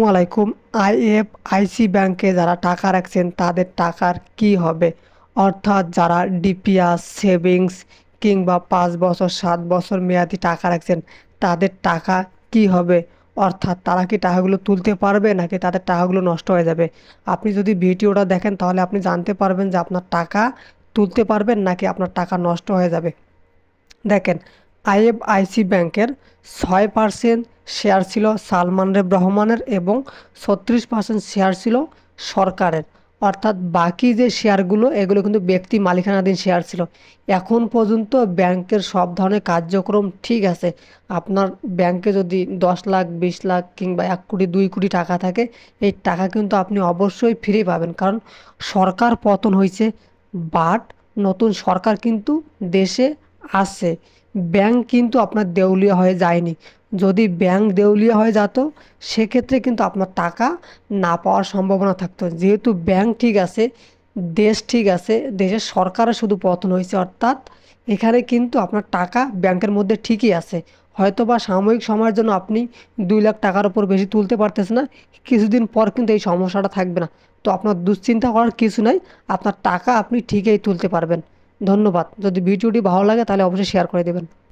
আলাইকুম। আইএফআইসি ব্যাংকে যারা টাকা রাখছেন তাদের টাকার কি হবে? অর্থাৎ যারা ডিপিএস, সেভিংস কিংবা ৫ বছর ৭ বছর মেয়াদি টাকা রাখছেন তাদের টাকা কি হবে? অর্থাৎ তারা কি টাকাগুলো তুলতে পারবে নাকি তাদের টাকাগুলো নষ্ট হয়ে যাবে? আপনি যদি ভিডিওটা দেখেন তাহলে আপনি জানতে পারবেন যে আপনার টাকা তুলতে পারবেন নাকি আপনার টাকা নষ্ট হয়ে যাবে। দেখেন, আইএফআইসি ব্যাংকের ৬% শেয়ার ছিল সালমান রেব রহমানের এবং ৩৬% শেয়ার ছিল সরকারের। অর্থাৎ বাকি যে শেয়ারগুলো এগুলো কিন্তু ব্যক্তি মালিকানাধীন শেয়ার ছিল। এখন পর্যন্ত ব্যাংকের সব ধরনের কার্যক্রম ঠিক আছে। আপনার ব্যাংকে যদি ১০ লাখ, ২০ লাখ কিংবা ১ কোটি, ২ কোটি টাকা থাকে, এই টাকা কিন্তু আপনি অবশ্যই ফিরে পাবেন। কারণ সরকার পতন হয়েছে, বাট নতুন সরকার কিন্তু দেশে আছে। ব্যাংক কিন্তু আপনার দেউলিয়া হয়ে যায়নি। যদি ব্যাংক দেউলিয়া হয়ে যেত সেক্ষেত্রে কিন্তু আপনার টাকা না পাওয়ার সম্ভাবনা থাকতো। যেহেতু ব্যাংক ঠিক আছে, দেশ ঠিক আছে, দেশের সরকারের শুধু পতন হয়েছে, অর্থাৎ এখানে কিন্তু আপনার টাকা ব্যাংকের মধ্যে ঠিকই আছে। হয়তোবা সাময়িক সময়ের জন্য আপনি ২ লাখ টাকার উপর বেশি তুলতে পারতেছেন না, কিছুদিন পর কিন্তু এই সমস্যাটা থাকবে না। তো আপনার দুশ্চিন্তা করার কিছু নাই, আপনার টাকা আপনি ঠিকই তুলতে পারবেন। ধন্যবাদ। যদি ভিডিওটি ভালো লাগে তাহলে অবশ্যই শেয়ার করে দেবেন।